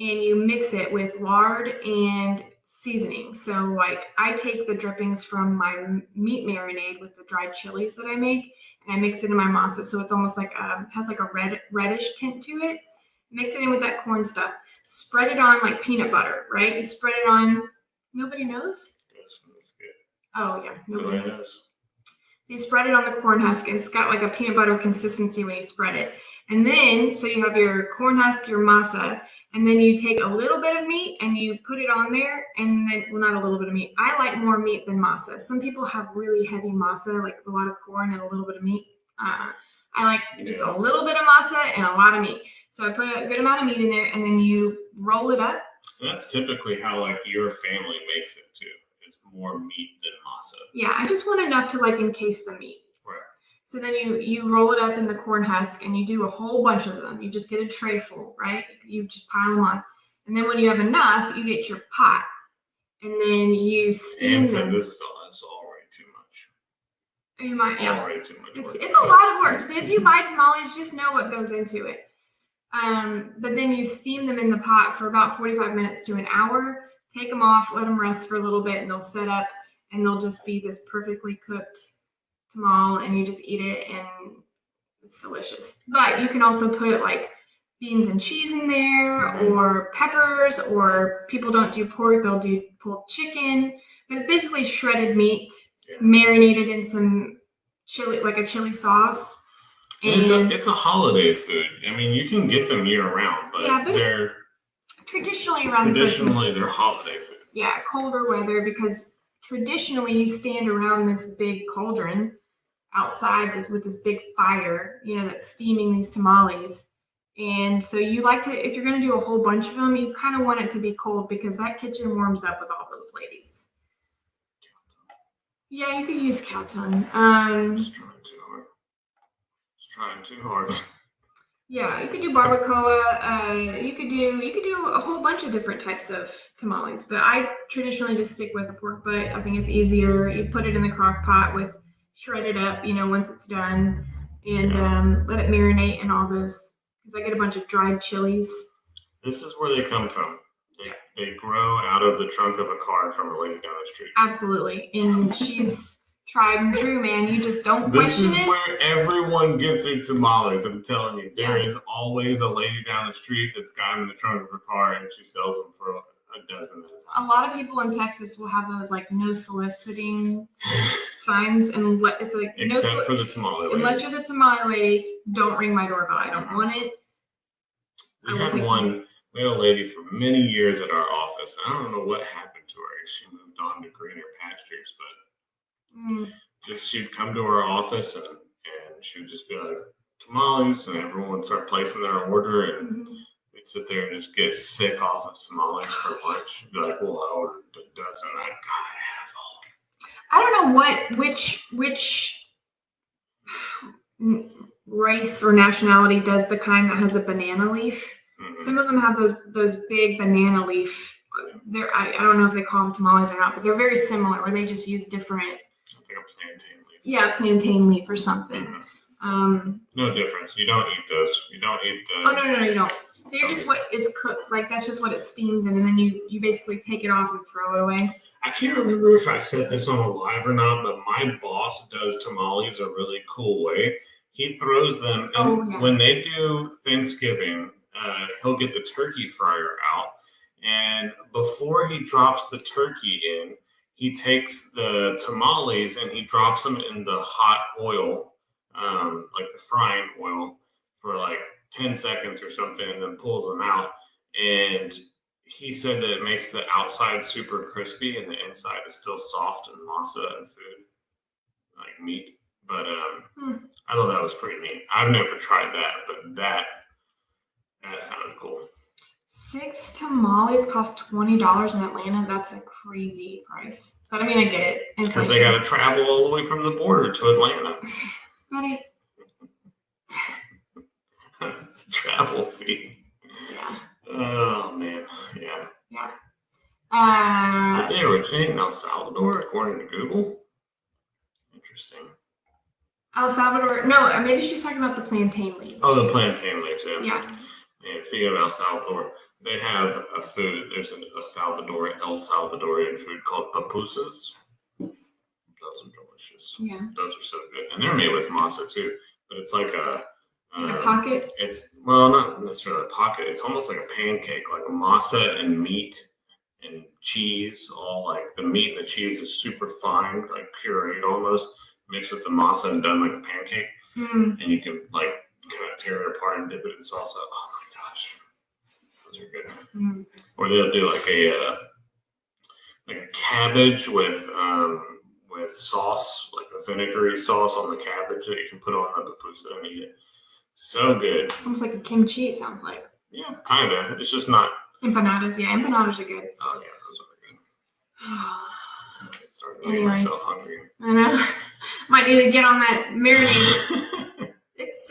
and you mix it with lard and seasoning. So like I take the drippings from my meat marinade with the dried chilies that I make, and I mix it in my masa. So it's almost like has like a reddish tint to it. Mix it in with that corn stuff. Spread it on like peanut butter, right? You spread it on. Nobody knows. That's good. Oh yeah, nobody knows. knows. You spread it on the corn husk, and it's got like a peanut butter consistency when you spread it. And then, so you have your corn husk, your masa, and then you take a little bit of meat and you put it on there, and then, well, not a little bit of meat. I like more meat than masa. Some people have really heavy masa, like a lot of corn and a little bit of meat. I like just a little bit of masa and a lot of meat. So I put a good amount of meat in there, and then you roll it up. And that's typically how like your family makes it too. It's more meat than masa. Yeah, I just want enough to like encase the meat. Right. So then you roll it up in the corn husk, and you do a whole bunch of them. You just get a tray full, right? You just pile them on. And then when you have enough, you get your pot. And then you steam them. This is already too much. You might, yeah. Already too much work. It's a lot of work. So if you buy tamales, just know what goes into it. But then you steam them in the pot for about 45 minutes to an hour. Take them off, let them rest for a little bit, and they'll set up, and they'll just be this perfectly cooked tamale, and you just eat it, and it's delicious. But you can also put like beans and cheese in there, or peppers, or people don't do pork, they'll do pulled chicken. But it's basically shredded meat, marinated in some chili, like a chili sauce. And it's a holiday food. I mean, you can get them year round, but they're traditionally around Christmas. They're holiday food. Yeah, colder weather, because traditionally you stand around this big cauldron outside with this big fire, that's steaming these tamales. And so you like to, if you're going to do a whole bunch of them, you kind of want it to be cold, because that kitchen warms up with all those ladies. Yeah, you could use cow tongue. Just trying too hard. Yeah, you could do barbacoa. You could do a whole bunch of different types of tamales, but I traditionally just stick with a pork butt. I think it's easier. You put it in the crock pot with shred it up, once it's done, and let it marinate in all those. Because I get a bunch of dried chilies. This is where they come from. They grow out of the trunk of a car from a lady down the street. Absolutely, and she's tried and true, man. You just don't question it. This is where everyone gets their tamales. I'm telling you, there is always a lady down the street that's got them in the trunk of her car, and she sells them for a dozen at a time. A lot of people in Texas will have those like no soliciting signs, and it's like except for the tamale lady. Unless you're the tamale lady, don't ring my doorbell. I don't want it. We had a lady for many years at our office. I don't know what happened to her. She moved on to greener pastures, but she'd come to our office and she would just be like, tamales, and everyone would start placing their order, and we'd sit there and just get sick off of tamales for lunch. She'd be like, well, I ordered a dozen. I gotta have all. I don't know which race or nationality does the kind that has a banana leaf. Some of them have those big banana leaf. I don't know if they call them tamales or not, but they're very similar, where they just use different. I think a plantain leaf. Yeah, plantain leaf or something. No difference. You don't eat those. You don't eat the. Oh no, you don't. They're just what is cooked. Like that's just what it steams in, and then you basically take it off and throw it away. I can't remember if I said this on a live or not, but my boss does tamales a really cool way. He throws them, and when they do Thanksgiving, he'll get the turkey fryer out, and before he drops the turkey in, he takes the tamales and he drops them in the hot oil, like the frying oil, for like 10 seconds or something, and then pulls them out. And he said that it makes the outside super crispy and the inside is still soft and masa and food, like meat. But I thought that was pretty neat. I've never tried that, but that sounded cool. 6 tamales cost $20 in Atlanta. That's a crazy price. But I mean, I get it. Because they got to travel all the way from the border to Atlanta. Buddy. That's a travel fee. Yeah. Oh, man. Yeah. Yeah. Did they originate in El Salvador, according to Google? Interesting. El Salvador. No, maybe she's talking about the plantain leaves. Oh, the plantain leaves, yeah. Yeah. And speaking of El Salvador, They have a food. There's El Salvadorian food called pupusas. Those are delicious. Yeah. Those are so good, and they're made with masa too. But it's like a pocket. It's not necessarily a pocket. It's almost like a pancake, like a masa and meat and cheese. All like the meat and the cheese is super fine, like pureed almost, mixed with the masa and done like a pancake. Mm. And you can like kind of tear it apart and dip it in salsa. Oh my gosh, those are good. Mm. Or they'll do like a cabbage with sauce, like a vinegary sauce on the cabbage that you can put on the pupusa and eat it. So good. Almost like a kimchi, it sounds like. Yeah, kind of. It's just not. Empanadas, yeah, empanadas are good. Oh yeah, those are good. Starting to make Anyway. myself hungry. I know. Might need to get on that marinade. It's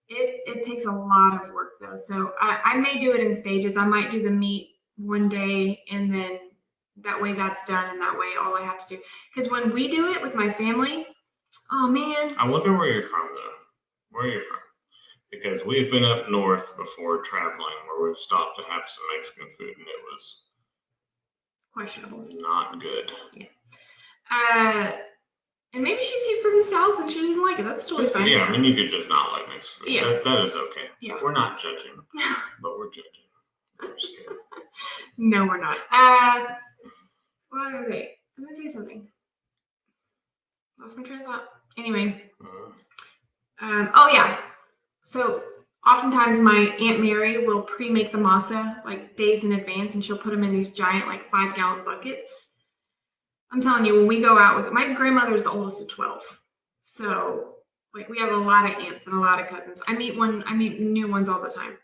it takes a lot of work though. So I may do it in stages. I might do the meat one day and then that way that's done and that way all I have to do. Because when we do it with my family, oh man. I wonder where you're from though. Where are you from? Because we've been up north before traveling where we've stopped to have some Mexican food and it was Questionable. not good. Yeah. And maybe she's here from the South and she doesn't like it. That's totally fine. Yeah, I mean, you could just not like Mexican food. Yeah. That is okay. Yeah. We're not judging, but we're judging. We're just kidding. No, we're not. Well, wait. I'm going to say something. Lost my train of thought. Anyway. Oh, yeah. So oftentimes my Aunt Mary will pre-make the masa like days in advance and she'll put them in these giant like 5-gallon buckets. I'm telling you, when we go out with my grandmother's the oldest of 12. So like we have a lot of aunts and a lot of cousins. I meet new ones all the time.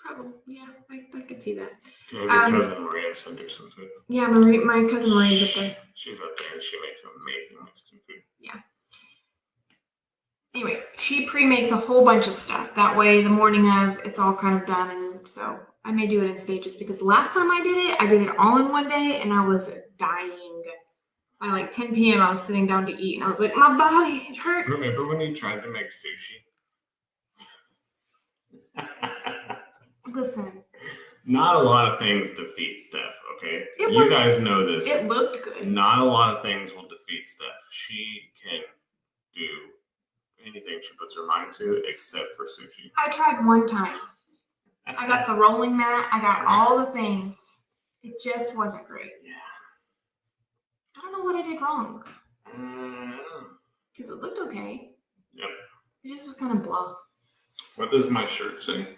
Probably, yeah, I could see that. Maybe your cousin Maria send her some food. Yeah, my cousin Maria's up there. She's up there and she makes amazing Mexican food. Yeah. Anyway, she pre-makes a whole bunch of stuff. That way, the morning of, it's all kind of done. And so I may do it in stages because the last time I did it all in one day and I was dying. By like 10 p.m., I was sitting down to eat and I was like, my body, it hurts. Remember when you tried to make sushi? Listen. Not a lot of things defeat Steph, okay? You You guys know this. It looked good. Not a lot of things will defeat Steph. She can do anything she puts her mind to except for sushi. I tried one time. I got the rolling mat. I got all the things. It just wasn't great. Yeah. I don't know what I did wrong. Because it looked okay. Yep. It just was kind of blah. What does my shirt say?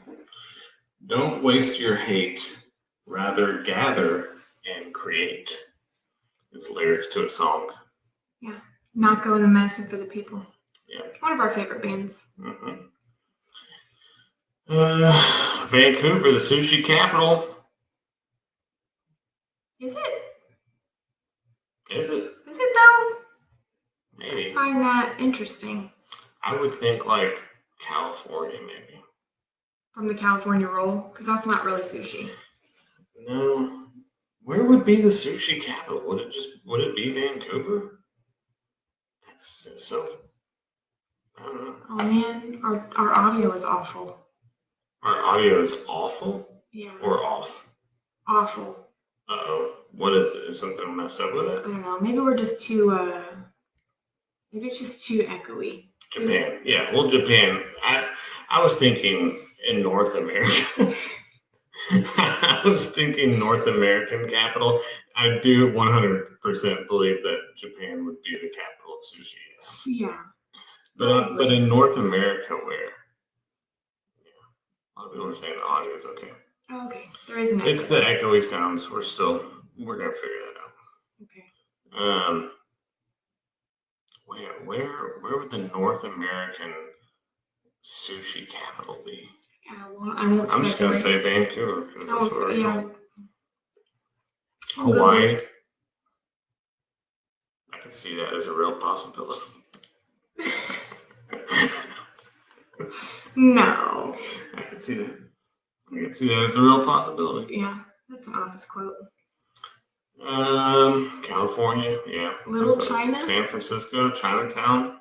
Don't waste your hate, rather gather and create. It's lyrics to a song. Yeah. Not go in the medicine for the people. Yeah. One of our favorite bands. Mm-hmm. Vancouver, the sushi capital. Is it? Is it? Is it though? Maybe. I find that interesting. I would think like California, maybe. From the California roll, because that's not really sushi. No. Where would be the sushi capital? Would it be Vancouver? That's so. I don't know. Oh man, our audio is awful. Our audio is awful Yeah. or off. Awful. Uh-oh. What is it? Is something messed up with I it? don't know. Maybe we're just too. Maybe it's just too echoey. Japan. Yeah. Well, Japan. I was thinking in North America. I was thinking North American capital. I do 100% believe that Japan would be the capital of sushi. Yes. Yeah. But in North America, where? Yeah. A lot of people are saying the audio is okay. Oh, okay. There is an echo. It's the echoey sounds. We're gonna figure that out. Okay. Where would the North American sushi capital be? Well, I won't I'm just gonna speculate. say Vancouver because that's what I Yeah. thought. Hawaii. I can see that as a real possibility. No. I can see that. I can see that as a real possibility. Yeah, that's an office quote. California, yeah. Little That's China? San Francisco, Chinatown.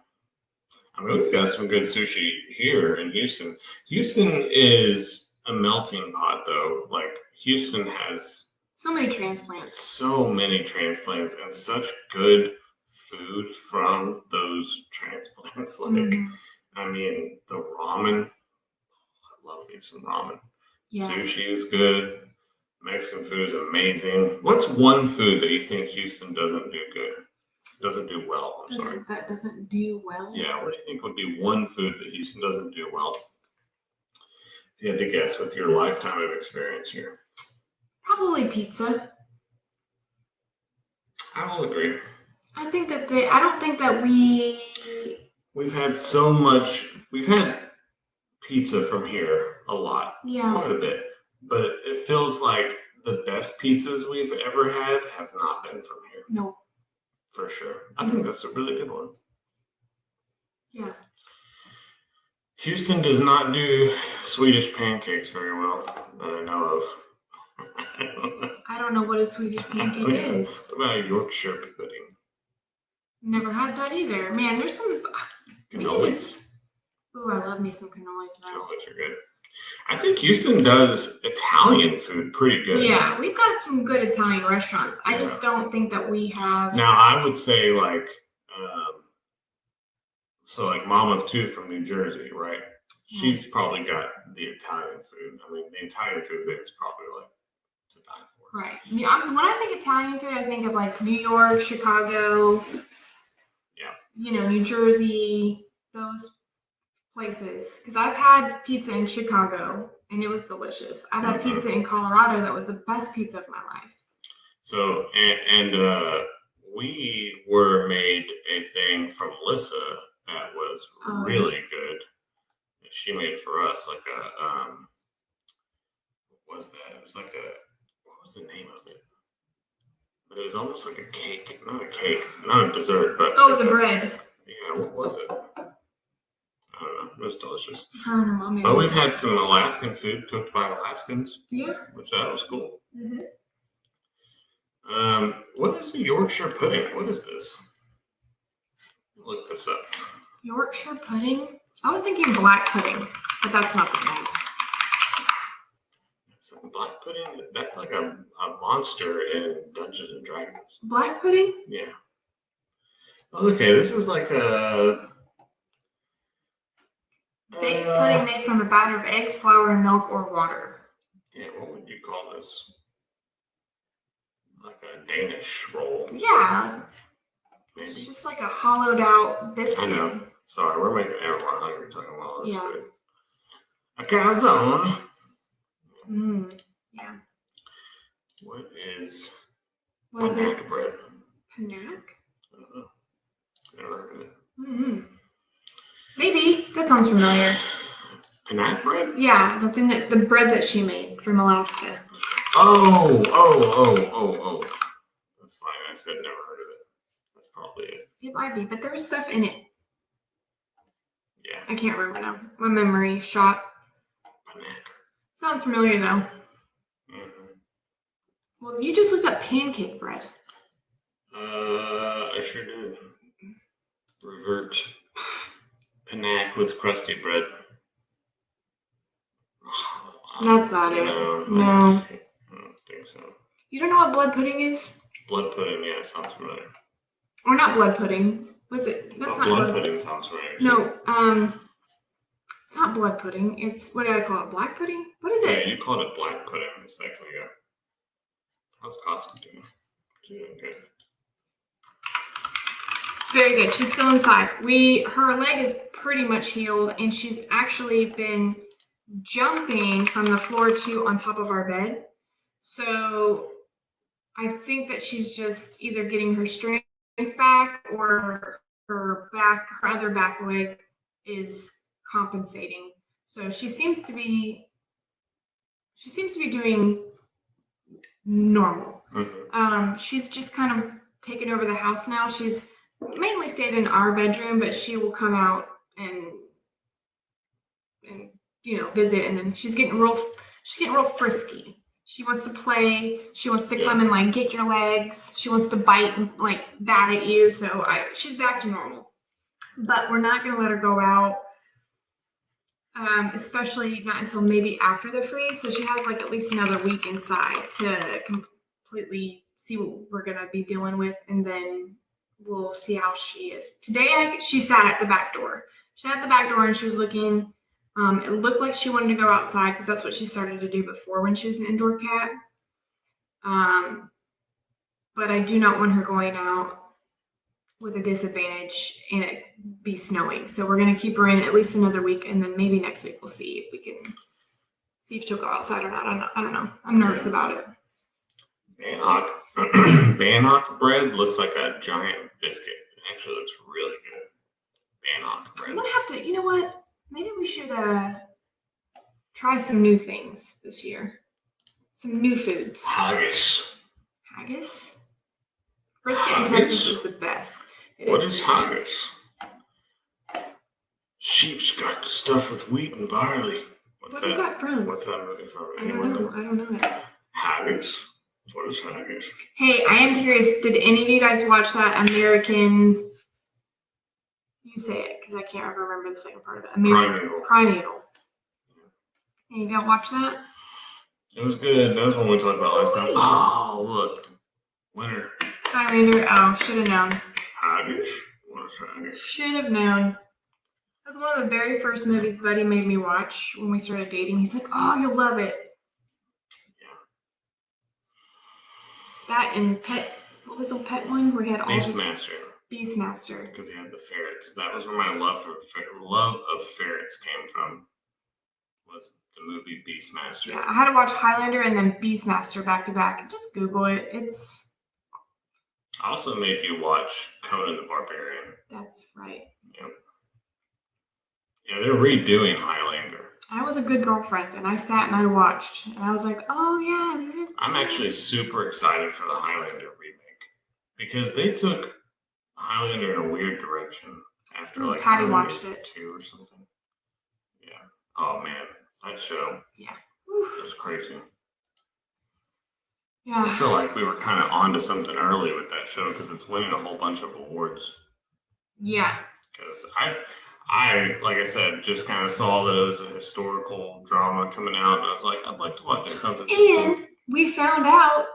I mean, we've got some good sushi here in Houston. Houston is a melting pot, though. Like, Houston has So many transplants. so many transplants and such good food from those transplants. Like, Mhm. I mean, the ramen. I love me some ramen. Yeah. Sushi is good. Mexican food is amazing. What's one food that you think Houston doesn't do good? Doesn't do well, I'm sorry. That doesn't do well. Yeah, what do you think would be one food that Houston doesn't do well? If you had to guess with your lifetime of experience here. Probably pizza. I will agree. I don't think that we. We've had so much, we've had pizza from here a lot, Yeah. quite a bit. But it feels like the best pizzas we've ever had have not been from here. No. For sure. I think that's a really good one. Yeah. Houston does not do Swedish pancakes very well that I know of. I don't know what a Swedish pancake is. What about Yorkshire pudding? Never had that either. Man, there's some. Cannolis. Ooh, I love me some cannolis though. Cannolis are good. I think Houston does Italian food pretty good. Yeah, we've got some good Italian restaurants. I Yeah. just don't think that we have. Now, I would say like, so like Mom of Two from New Jersey, right? She's probably got the Italian food. I mean, the Italian food there is probably like to die for. Right. Yeah, when I think Italian food, I think of like New York, Chicago. Yeah. You know, New Jersey, those places. Because I've had pizza in Chicago and it was delicious. I've had pizza in Colorado that was the best pizza of my life. So, and we were made a thing from Lissa that was really good. She made for us like a, what was that? It was like what was the name of it? But it was almost like a cake. Not a dessert, but. Oh, it was a bread. Yeah, what was it? I don't know. It was delicious. I don't know, maybe. But we've had some Alaskan food cooked by Alaskans. Yeah. Which that was cool. Mm-hmm. What is a Yorkshire pudding? What is this? Look this up. Yorkshire pudding? I was thinking black pudding, but that's not the same. So black pudding, that's like a monster in Dungeons and Dragons. Black pudding? Yeah. Okay, this is like a Baked pudding made from a batter of eggs, flour, milk, or water. Yeah, what would you call this? Like a Danish roll. Yeah. Maybe. It's just like a hollowed out biscuit. I know. Sorry, we're making everyone hungry talking about all this Yeah. food. A calzone. Yeah. What is Was it Panac bread? Panac? I don't know. Never heard of it. Mm-hmm. Maybe. That sounds familiar. Panac bread? Yeah, the bread that she made from Alaska. Oh. That's fine. I said never heard of it. That's probably it. It might be, but there was stuff in it. Yeah. I can't remember now. My memory shot. Panac. Sounds familiar though. Mm-hmm. Well, you just looked up pancake bread. I sure did. Revert. Panac with crusty bread. That's not it. No. No. I don't think so. You don't know what blood pudding is? Blood pudding, yeah, sounds familiar. Or not blood pudding. What's it? That's not blood pudding sounds familiar. No, it's not blood pudding. It's, what do I call it? Black pudding? What is it? Yeah, you called it black pudding a second ago. How's Costco doing? She's doing good. Very good. She's still inside. Her leg is pretty much healed, and she's actually been jumping from the floor to on top of our bed. So I think that she's just either getting her strength back, or her other back leg is compensating. So she seems to be doing normal. Mm-hmm. She's just kind of taken over the house now. She's mainly stayed in our bedroom, but she will come out and visit, and then she's getting real frisky. She wants to play. She wants to come and like get your legs. She wants to bite and like bat at you. So she's back to normal. but we're not going to let her go out, especially not until maybe after the freeze. So she has like at least another week inside to completely see what we're going to be dealing with, and then we'll see how she is. Today, she sat at the back door. She sat at the back door and she was looking. It looked like she wanted to go outside because that's what she started to do before when she was an indoor cat. But I do not want her going out with a disadvantage and it be snowing. So we're going to keep her in at least another week, and then maybe next week we'll see if we can see if she'll go outside or not. I don't know. I'm nervous about it. Bannock bread looks like a giant biscuit. It actually looks really good. Bannock bread. I'm gonna have to. You know what? Maybe we should try some new things this year. Some new foods. Haggis. Haggis. Brisket in Haggis? Texas is the best. What is haggis? Sheep's got the stuff with wheat and barley. What is that from? What's that movie from? I don't know it. Haggis. What is haggis? Hey, I am curious. Did any of you guys watch that American? You say it because I can't ever remember the second part of it. Primeval. And you don't watch that? It was good. That was one we talked about last time. Oh, look. Winner. Highlander. Oh, should have known. Haggis? What is haggis? Should have known. That was one of the very first movies Buddy made me watch when we started dating. He's like, "Oh, you'll love it." Yeah. That and Pet. What was the pet one where he had all Beastmaster. Beastmaster. Because he had the ferrets. That was where my love of ferrets came from. Was the movie Beastmaster. Yeah, I had to watch Highlander and then Beastmaster back to back. Just Google it. It's. I also made you watch Conan the Barbarian. That's right. Yep. Yeah, they're redoing Highlander. I was a good girlfriend, and I sat and I watched, and I was like, "Oh yeah." I'm actually super excited for the Highlander remake because they took Highlander in a weird direction after like Patty watched it 2 or something. Yeah. Oh man, that show. Yeah. It was crazy. Yeah. I feel like we were kind of onto something early with that show because it's winning a whole bunch of awards. Yeah. Because I, like I said, just kind of saw that it was a historical drama coming out, and I was like, I'd like to watch it. It sounds interesting. And we found out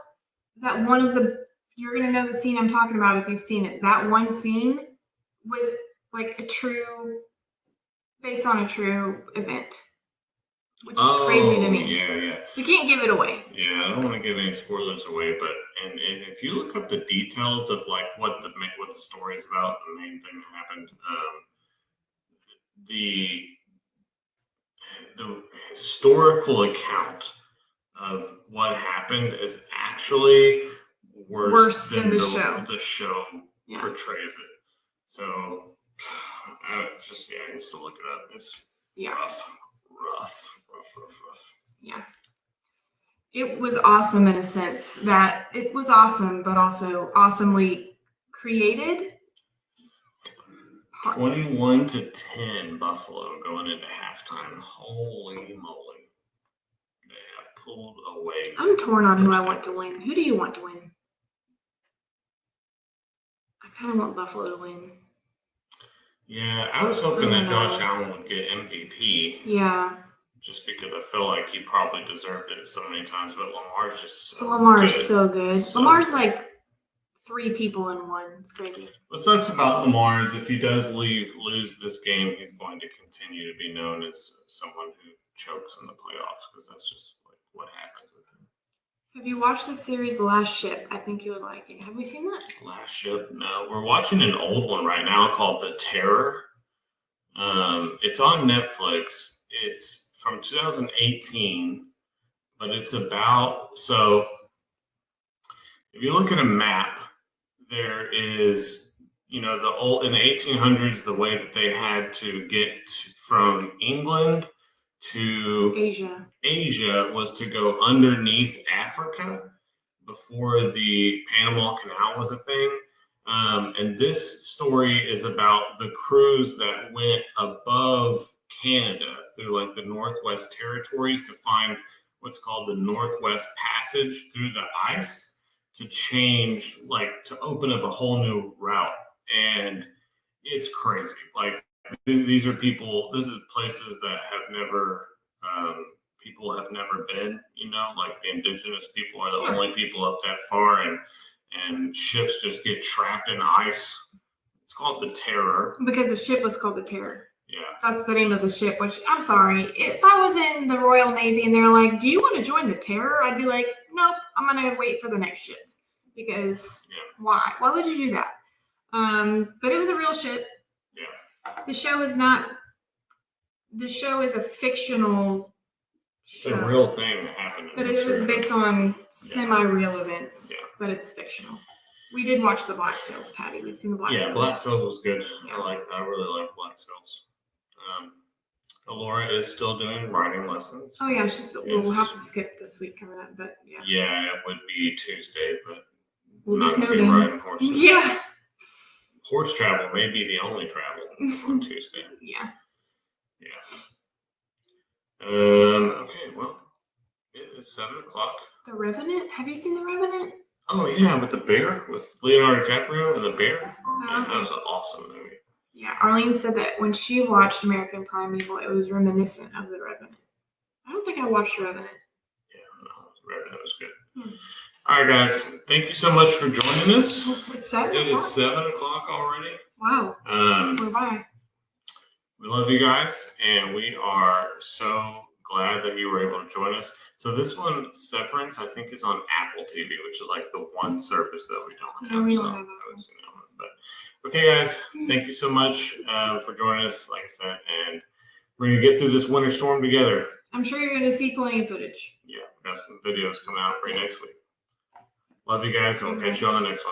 that you're going to know the scene I'm talking about if you've seen it. That one scene was like based on a true event, which is crazy to me. Yeah. We can't give it away. Yeah, I don't want to give any spoilers away, but and if you look up the details of like what the story is about, the main thing that happened, the historical account of what happened is actually worse than the show. The show portrays it. So I used to look it up. It's rough. Yeah. It was awesome in a sense that it was awesome, but also awesomely created. 21-10 Buffalo going into halftime. Holy moly. They have pulled away. I'm torn on who I want to win. Who do you want to win? I kind of want Buffalo to win. Yeah, I was hoping that Josh Allen would get MVP. Yeah. Just because I feel like he probably deserved it so many times, but Lamar's just so Lamar's good. so good. So Lamar's like 3 people in one. It's crazy. What sucks about Lamar is if he does lose this game, he's going to continue to be known as someone who chokes in the playoffs because that's just like what happens with him. Have you watched the series Last Ship? I think you would like it. Have we seen that? Last Ship? No. We're watching an old one right now called The Terror. It's on Netflix. It's from 2018, but it's about, so if you look at a map, there is, in the 1800s, the way that they had to get from England to Asia was to go underneath Africa before the Panama Canal was a thing. And this story is about the crews that went above Canada through like the Northwest Territories to find what's called the Northwest Passage through the ice to change, like to open up a whole new route. And it's crazy. Like these are people. This is places that have never. People have never been. You know, like the indigenous people are the only people up that far, and ships just get trapped in ice. It's called the Terror. Because the ship was called the Terror. Yeah. That's the name of the ship, which I'm sorry. If I was in the Royal Navy and they're like, do you want to join the Terror? I'd be like, nope, I'm going to wait for the next ship. Because why? Why would you do that? But it was a real ship. Yeah. The show is not, the show is a fictional show. It's a real thing that happened. But it was based on semi-real events. Yeah. But it's fictional. We did watch the Black Sails, Patty. We've seen the Black Sails. Yeah, Black Sails was good. Yeah. I really like Black Sails. Alora is still doing riding lessons. Oh yeah, we'll have to skip this week coming up, but yeah. Yeah, it would be Tuesday, but We'll not be gonna be snowed in. riding horses. Yeah. Horse travel may be the only travel on Tuesday. Yeah. Yeah. Okay, well, it is 7 o'clock. The Revenant? Have you seen The Revenant? Oh yeah, with the bear, with Leonardo DiCaprio and the bear. Yeah, that was an awesome movie. Yeah, Arlene said that when she watched American Primeval, it was reminiscent of The Revenant. I don't think I watched The Revenant. Yeah, no, The Revenant was good. All right, guys, thank you so much for joining us. It's 7 It o'clock. is 7 o'clock already. Wow. We're by. We love you guys, and we are so glad that you were able to join us. So this one, Severance, I think is on Apple TV, which is like the one service that we don't have. No, we so don't have I that haven't seen that one. But okay, guys, thank you so much for joining us. Like I said, and we're gonna get through this winter storm together. I'm sure you're going to see plenty of footage. Yeah, we got some videos coming out for you next week. Love you guys, and we'll catch you on the next one.